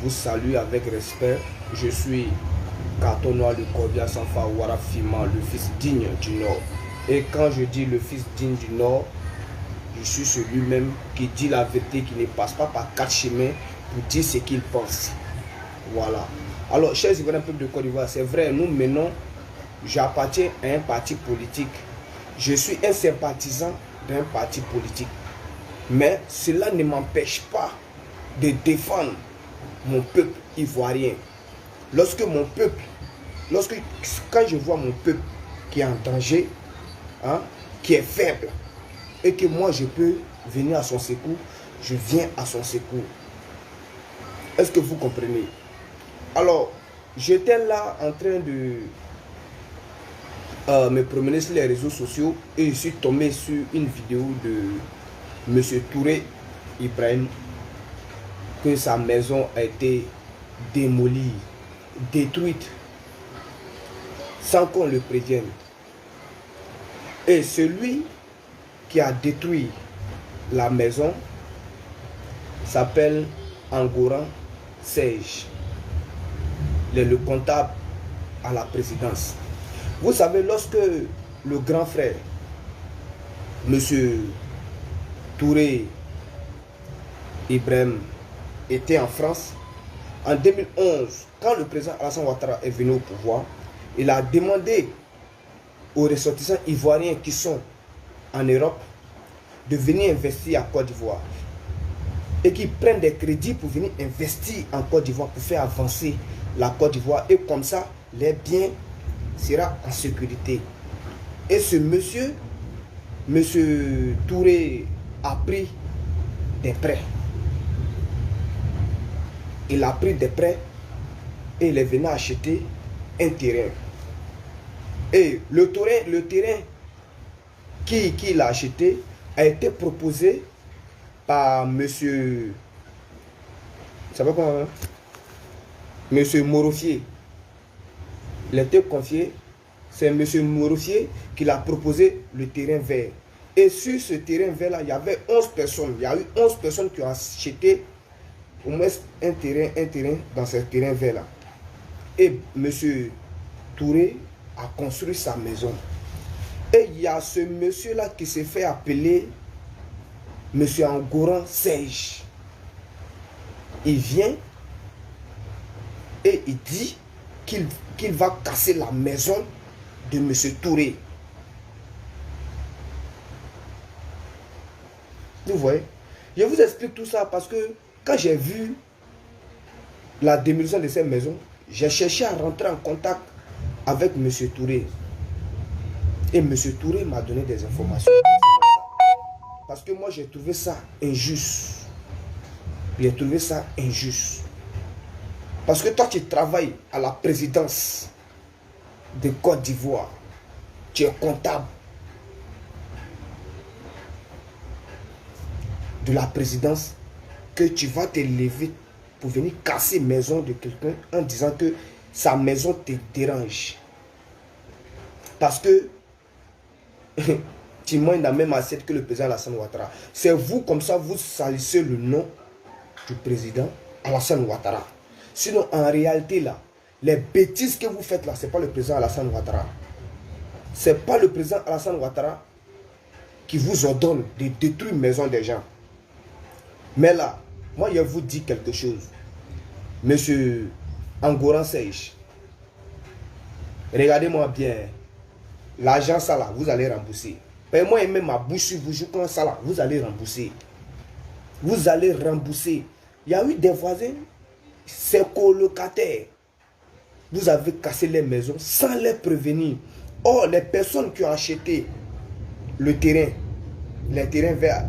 vous salue avec respect. Je suis Carton Noir de Corbière Sanfa Ouara Fima, le fils digne du Nord. Et quand je dis le fils digne du Nord, je suis celui-même qui dit la vérité, qui ne passe pas par 4 chemins pour dire ce qu'il pense. Voilà. Alors, chers Ivoiriens, peuple de Côte d'Ivoire, c'est vrai, nous menons, j'appartiens à un parti politique. Je suis un sympathisant d'un parti politique. Mais cela ne m'empêche pas de défendre mon peuple ivoirien. Quand je vois mon peuple qui est en danger, hein, qui est faible, et que moi je peux venir à son secours, je viens à son secours. Est-ce que vous comprenez? Alors, j'étais là en train de me promener sur les réseaux sociaux et je suis tombé sur une vidéo de M. Touré Ibrahim, que sa maison a été démolie, détruite, sans qu'on le prévienne. Et celui qui a détruit la maison s'appelle Engoran Sage. Il est le comptable à la présidence. Vous savez, lorsque le grand frère, M. Touré Ibrahim, était en France, en 2011, quand le président Alassane Ouattara est venu au pouvoir, il a demandé aux ressortissants ivoiriens qui sont en Europe de venir investir à Côte d'Ivoire et qui prennent des crédits pour venir investir en Côte d'Ivoire pour faire avancer la Côte d'Ivoire, et comme ça les biens seront en sécurité. Et ce monsieur Touré a pris des prêts. Il a pris des prêts et il est venu acheter un terrain. Et le terrain qu'il a acheté a été proposé par monsieur, vous savez comment, monsieur Morofier. Il a été confié, c'est monsieur Morofier qui l'a proposé le terrain vert. Et sur ce terrain vert là, il y avait 11 personnes. Il y a eu 11 personnes qui ont acheté au moins un terrain dans ce terrain vert là. Et monsieur Touré a construit sa maison. Et il y a ce monsieur là qui s'est fait appeler monsieur Engoran Sage. Il vient et il dit qu'il va casser la maison de monsieur Touré. Vous voyez? Je vous explique tout ça parce que quand j'ai vu la démolition de cette maison, j'ai cherché à rentrer en contact avec M. Touré. Et M. Touré m'a donné des informations. Parce que moi, j'ai trouvé ça injuste. J'ai trouvé ça injuste. Parce que toi, tu travailles à la présidence de Côte d'Ivoire. Tu es comptable de la présidence, que tu vas te lever pour venir casser la maison de quelqu'un en disant que sa maison te dérange. Parce que tu manges la même assiette que le président Alassane Ouattara. C'est vous, comme ça, vous salissez le nom du président Alassane Ouattara. Sinon, en réalité, là, les bêtises que vous faites là, ce n'est pas le président Alassane Ouattara. Ce n'est pas le président Alassane Ouattara qui vous ordonne de détruire la maison des gens. Mais là, moi, je vous dis quelque chose. Monsieur Engoran Sage, regardez-moi bien. L'argent, ça là, vous allez rembourser. Et moi, même ma bouche sur vous, je prends ça là, vous allez rembourser. Vous allez rembourser. Il y a eu des voisins, ces colocataires. Vous avez cassé les maisons sans les prévenir. Or, les personnes qui ont acheté le terrain, les terrains verts,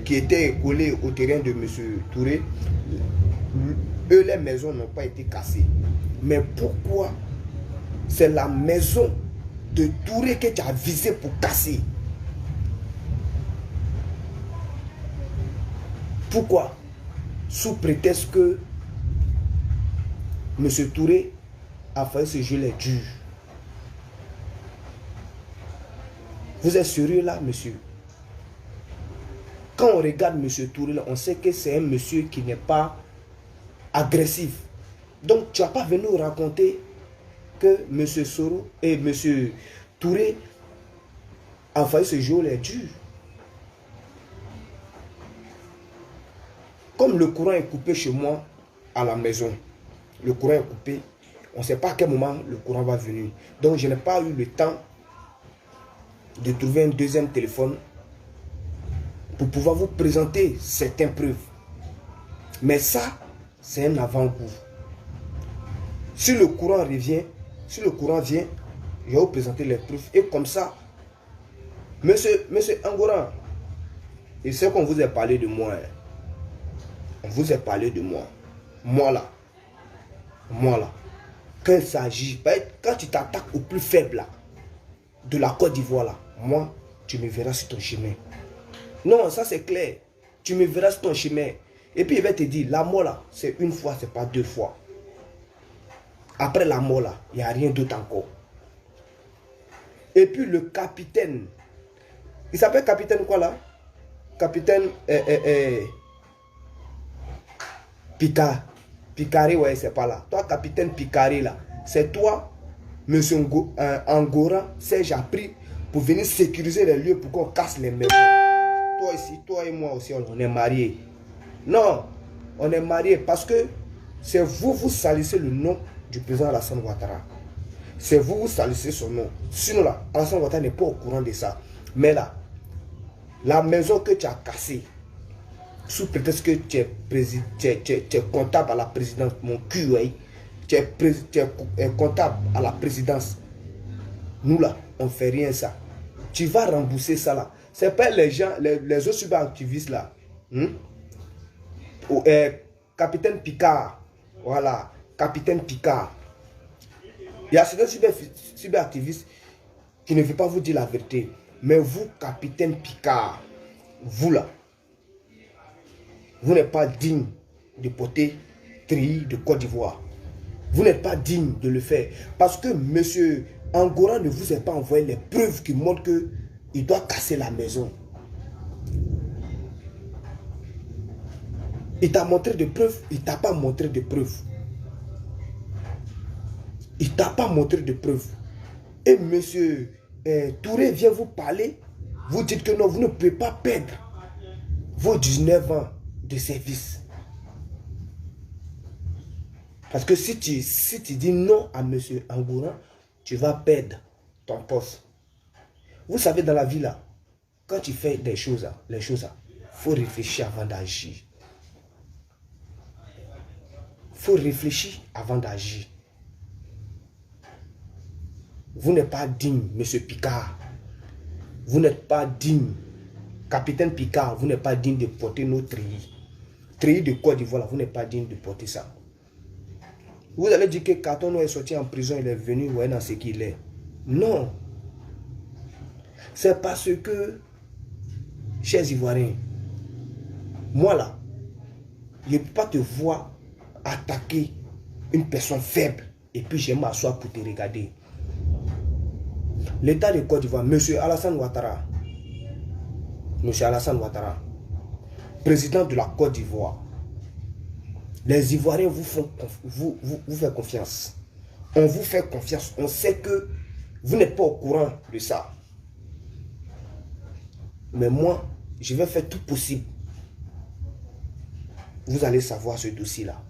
qui étaient collés au terrain de M. Touré, eux, les maisons n'ont pas été cassées. Mais pourquoi c'est la maison de Touré que tu as visé pour casser? Pourquoi? Sous prétexte que M. Touré a fait ce gilet dur. Vous êtes sérieux là, monsieur? Quand on regarde M. Touré, on sait que c'est un monsieur qui n'est pas agressif. Donc, tu n'as pas venu raconter que M. Soro et M. Touré ont failli ce jour les dur. Comme le courant est coupé chez moi à la maison, le courant est coupé, on ne sait pas à quel moment le courant va venir. Donc, je n'ai pas eu le temps de trouver un deuxième téléphone pour pouvoir vous présenter certaines preuves. Mais ça, c'est un avant-goût. Si le courant revient, si le courant vient, je vais vous présenter les preuves. Et comme ça, monsieur Angoran, il sait qu'on vous a parlé de moi. Hein. On vous a parlé de moi. Moi là. Quand il s'agit, quand tu t'attaques au plus faible là, de la Côte d'Ivoire là, moi, tu me verras sur ton chemin. Non, ça c'est clair. Tu me verras sur ton chemin. Et puis il va te dire, la mort là, c'est une fois, c'est pas deux fois. Après la mort là, il n'y a rien d'autre encore. Et puis le capitaine, il s'appelle capitaine quoi là? Capitaine Picard. Picari, ouais, c'est pas là. Toi, capitaine Picari là, c'est toi, monsieur Angora, Serge a pris pour venir sécuriser les lieux pour qu'on casse les maisons. Toi ici, toi et moi aussi, on est mariés. Non, on est mariés parce que c'est vous salissez le nom du président Alassane Ouattara. C'est vous salissez son nom. Sinon là, Alassane Ouattara n'est pas au courant de ça. Mais là, la maison que tu as cassée, sous prétexte que tu es comptable à la présidence, mon cul, ouais. Tu es comptable à la présidence. Nous là, on ne fait rien ça. Tu vas rembourser ça là. C'est pas les gens, les autres cyberactivistes là. Capitaine Picard. Voilà, capitaine Picard. Il y a certains cyberactivistes qui ne veulent pas vous dire la vérité. Mais vous, capitaine Picard, vous là, vous n'êtes pas digne de porter treillis de Côte d'Ivoire. Vous n'êtes pas digne de le faire. Parce que M. Angora ne vous a pas envoyé les preuves qui montrent qu'il doit casser la maison. Il t'a montré des preuves, il ne t'a pas montré de preuves. Il ne t'a pas montré de preuves. Et M. Touré vient vous parler, vous dites que non, vous ne pouvez pas perdre vos 19 ans de service. Parce que si tu dis non à M. Angora, tu vas perdre ton poste. Vous savez, dans la vie là, quand tu fais des choses, les choses, il faut réfléchir avant d'agir. Il faut réfléchir avant d'agir. Vous n'êtes pas digne, M. Picard. Vous n'êtes pas digne. Capitaine Picard, vous n'êtes pas digne de porter nos treillis. Treillis de Côte d'Ivoire, vous n'êtes pas digne de porter ça. Vous allez dire que Katono est sorti en prison, il est venu, ouais, dans ce qu'il est. Non. C'est parce que, chers Ivoiriens, moi là, je ne peux pas te voir attaquer une personne faible et puis je m'assois pour te regarder. L'État de Côte d'Ivoire, M. Alassane Ouattara, président de la Côte d'Ivoire, les Ivoiriens vous font confiance. On vous fait confiance. On sait que vous n'êtes pas au courant de ça. Mais moi, je vais faire tout possible. Vous allez savoir ce dossier-là.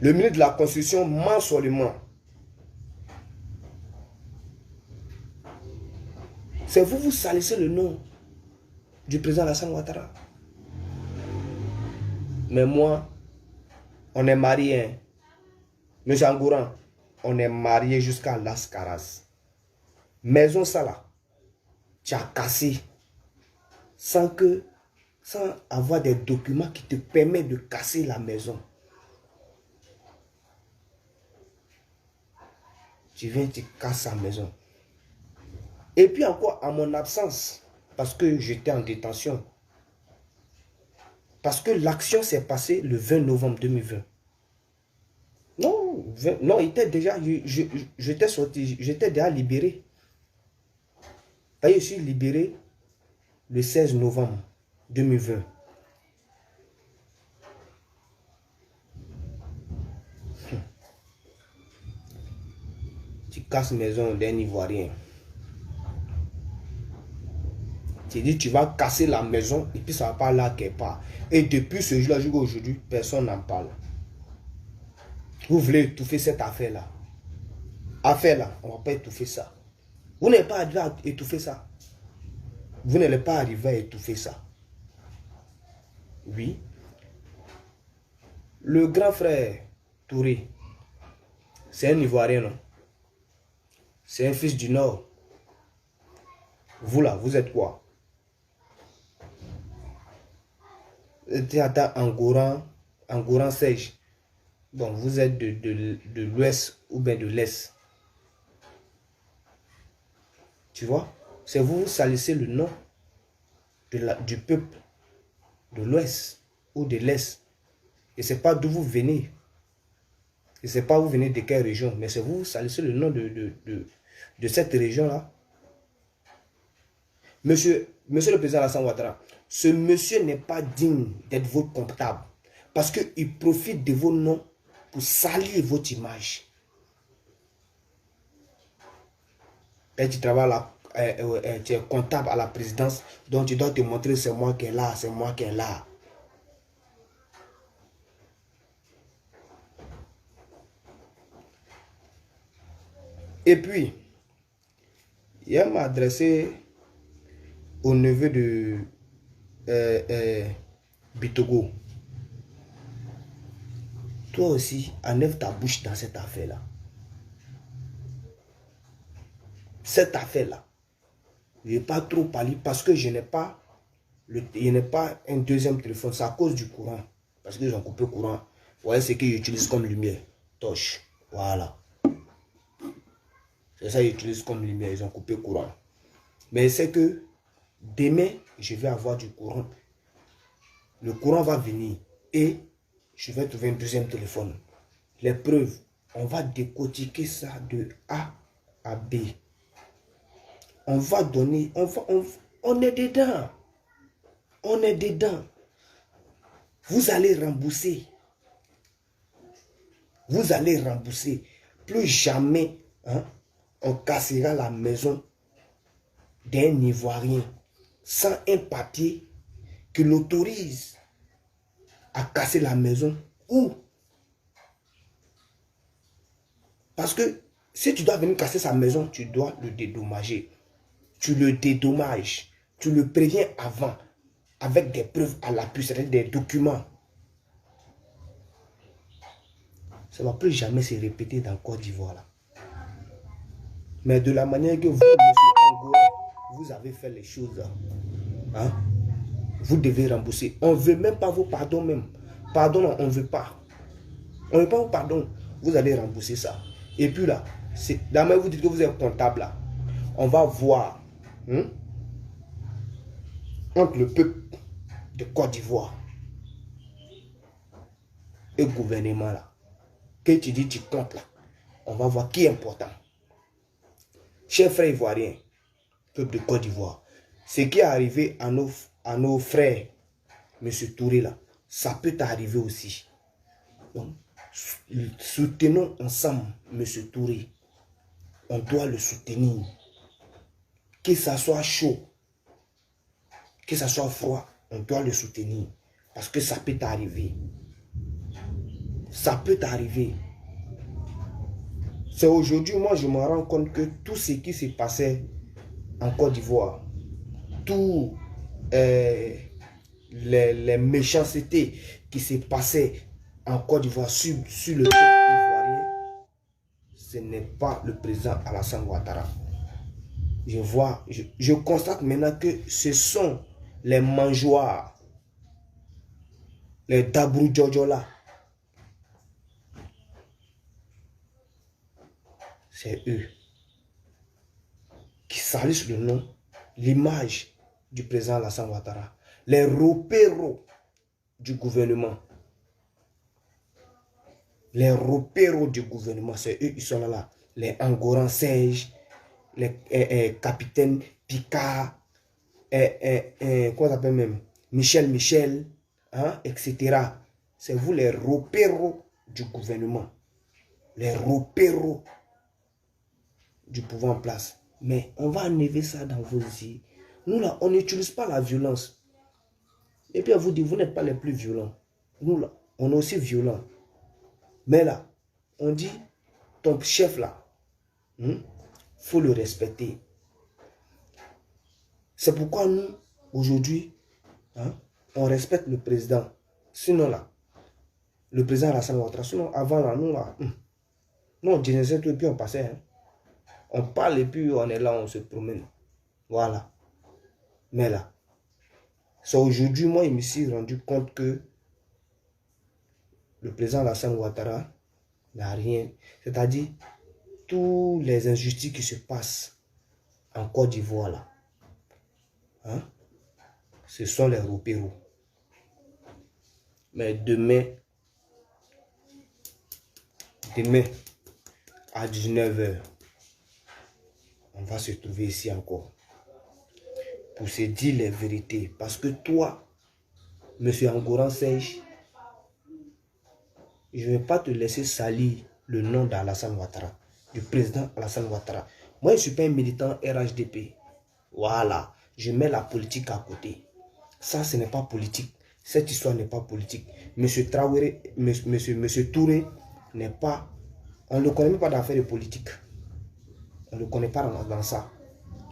Le ministre de la Constitution ment seulement. C'est vous salissez le nom du président Alassane Ouattara. Mais moi, on est marié. Hein. Monsieur Angouran, on est marié jusqu'à Las Caras. Maison ça là, tu as cassé sans avoir des documents qui te permettent de casser la maison. Tu viens, tu casses la maison. Et puis encore, à mon absence, parce que j'étais en détention, parce que l'action s'est passée le 20 novembre 2020. Non, il était déjà, j'étais sorti, j'étais déjà libéré. Je suis libéré le 16 novembre 2020. Tu casses maison d'un Ivoirien. Tu dis tu vas casser la maison et puis ça va pas là quelque part. Et depuis ce jour-là jusqu'à aujourd'hui, personne n'en parle. Vous voulez étouffer cette affaire-là. Affaire-là, on ne va pas étouffer ça. Vous n'êtes pas arrivé à étouffer ça. Vous n'allez pas arriver à étouffer ça. Oui. Le grand frère Touré, c'est un Ivoirien, non? C'est un fils du Nord. Vous là, vous êtes quoi? Vous êtes Angoran Sèche. Bon, vous êtes de l'Ouest ou bien de l'Est. Tu vois? C'est vous salissez le nom du peuple de l'Ouest ou de l'Est. Et c'est pas d'où vous venez. Et c'est pas vous venez de quelle région. Mais c'est vous salissez le nom de cette région-là. Monsieur le président Alassane Ouattara, ce monsieur n'est pas digne d'être votre comptable. Parce qu'il profite de vos noms pour salir votre image. Et tu travailles là, tu es comptable à la présidence, donc tu dois te montrer c'est moi qui est là, c'est moi qui est là. Et puis, il m'a adressé au neveu de Bitogo. Toi aussi, enlève ta bouche dans cette affaire-là. Cette affaire-là, je ne vais pas trop parler parce que je n'ai pas un deuxième téléphone. C'est à cause du courant. Parce qu'ils ont coupé le courant. Vous voyez ce qu'ils utilisent comme lumière. Torche. Voilà. C'est ça qu'ils utilisent comme lumière. Ils ont coupé le courant. Mais c'est que demain, je vais avoir du courant. Le courant va venir. Et je vais trouver un deuxième téléphone. Les preuves, on va décortiquer ça de A à B. On va donner, on est dedans. On est dedans. Vous allez rembourser. Vous allez rembourser. Plus jamais, hein, on cassera la maison d'un Ivoirien sans un papier qui l'autorise à casser la maison. Ou parce que si tu dois venir casser sa maison, tu dois le dédommager. Tu le dédommages. Tu le préviens avant. Avec des preuves à l'appui, c'est-à-dire des documents. Ça ne va plus jamais se répéter dans Côte d'Ivoire. Mais de la manière que vous, monsieur Angola, vous avez fait les choses, hein, vous devez rembourser. On ne veut même pas vos pardons même. Pardon, on ne veut pas. On ne veut pas vos pardons. Vous allez rembourser ça. Et puis là, la manière vous dites que vous êtes comptable là. On va voir entre le peuple de Côte d'Ivoire et le gouvernement là. Que tu dis, tu comptes là. On va voir qui est important. Chers frères ivoiriens, peuple de Côte d'Ivoire, ce qui est arrivé à nos frères, M. Touré là, ça peut t'arriver aussi. Donc, soutenons ensemble M. Touré. On doit le soutenir. Que ça soit chaud, que ça soit froid, on doit le soutenir. Parce que ça peut t'arriver. Ça peut t'arriver. C'est aujourd'hui, moi, je me rends compte que tout ce qui s'est passé en Côte d'Ivoire, tout les méchancetés qui s'est passé en Côte d'Ivoire sur le peuple ivoirien, ce n'est pas le président Alassane Ouattara. Je constate maintenant que ce sont les mangeoires, les Dabrou Djodjola. C'est eux qui salissent le nom, l'image du président Alassane Ouattara. Les repéros du gouvernement. Les repéros du gouvernement, c'est eux qui sont là. Les Angoran Sèche, les capitaines Picard, quoi ça s'appelle même, Michel, hein, etc. C'est vous les repéros du gouvernement. Les repéros. du pouvoir en place. Mais on va enlever ça dans vos yeux. Nous, là, on n'utilise pas la violence. Et puis, à vous dire, vous n'êtes pas les plus violents. Nous, là, on est aussi violents. Mais là, on dit, ton chef, là, faut le respecter. C'est pourquoi nous, aujourd'hui, on respecte le président. Sinon, là, le président Alassane Ouattara, sinon, avant, là, nous, là, nous, on disait tout et puis on passait. On parle et puis on est là, on se promène. Voilà. Mais là, c'est aujourd'hui, moi, il me suis rendu compte que le président Alassane Ouattara n'a rien. C'est-à-dire, tous les injustices qui se passent en Côte d'Ivoire, là, ce sont les repéros. Mais demain, à 19 h, on va se trouver ici encore pour se dire les vérités. Parce que toi, monsieur Angoran Sèche, je ne vais pas te laisser salir le nom d'Alassane Ouattara, du président Alassane Ouattara. Moi, je ne suis pas un militant RHDP. Voilà, je mets la politique à côté. Ça, ce n'est pas politique. Cette histoire n'est pas politique. Monsieur Traoré, monsieur Touré n'est pas... On ne le connaît même pas d'affaires de politique. On ne le connaît pas dans ça.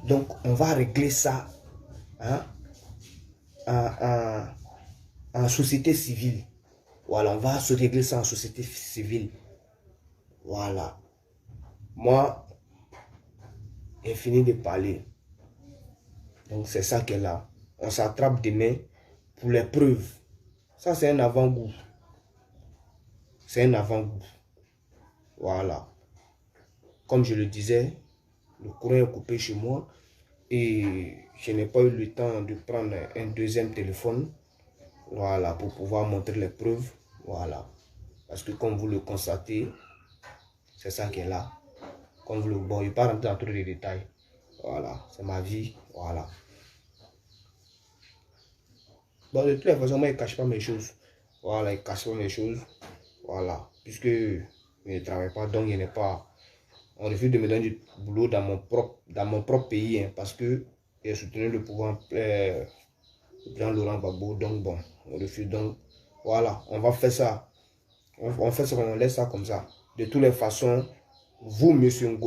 Donc, on va régler ça en société civile. Voilà, on va se régler ça en société civile. Voilà. Moi, j'ai fini de parler. Donc, c'est ça qu'elle a. On s'attrape demain pour les preuves. Ça, c'est un avant-goût. C'est un avant-goût. Voilà. Comme je le disais, le courant est coupé chez moi. Et je n'ai pas eu le temps de prendre un deuxième téléphone. Voilà, pour pouvoir montrer les preuves. Voilà. Parce que comme vous le constatez, c'est ça qui est là. Comme vous le voyez, bon, je ne vais pas rentrer dans tous les détails. Voilà, c'est ma vie. Voilà. Bon, de toutes les façons, moi, je ne cache pas mes choses. Voilà, je ne cache pas mes choses. Voilà. Puisque je ne travaille pas, donc il n'est pas... On refuse de me donner du boulot dans mon propre pays. Parce que j'ai soutenu le pouvoir le président Laurent Gbagbo. Donc bon, on refuse. Donc voilà, on va faire ça. On fait ça, on laisse ça comme ça. De toutes les façons, vous, monsieur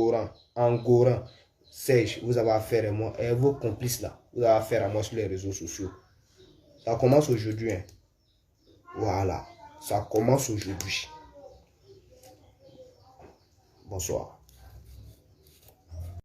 Angoran Sèche, vous avez affaire à moi. Et vos complices là, vous avez affaire à moi sur les réseaux sociaux. Ça commence aujourd'hui. Voilà. Ça commence aujourd'hui. Bonsoir.